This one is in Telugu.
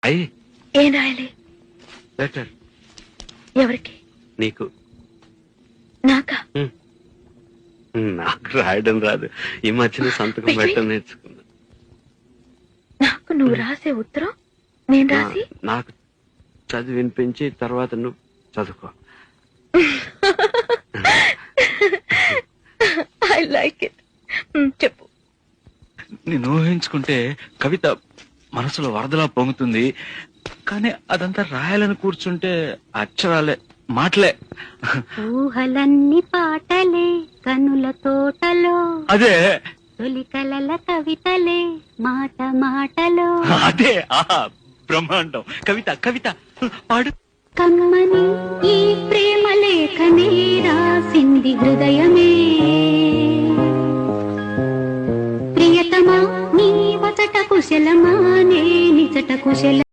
అయ్యి ఏం రాయాలి? లెటర్. ఎవరికి? నీకు. నాకా? నాకు రాయడం రాదు. ఈ మధ్యన సంతకం పెట్టడం నేర్చుకున్నా. నాకు నువ్వు రాసే ఉత్తరం నేను రాసి నాకు చదివి వినిపించి తర్వాత నువ్వు చదువుకో. I like it. చెప్పు. నేను ఊహించుకుంటే కవిత మనసులో వరదలా పొంగుతుంది, కానీ అదంతా రాయాలని కూర్చుంటే అక్షరాలే, మాటలే. ఊహలన్నీ పాటలే కనుల తోటలో, అదే తొలి కలల కవితలే మాట మాటలో. అదే బ్రహ్మాండం. కవిత కవిత పాడు. కమ్మని ఈ ప్రేమ లేఖనే రాసింది హృదయమే, ప్రియతమా నీ వచట కుశలమా నే నిచట కుశల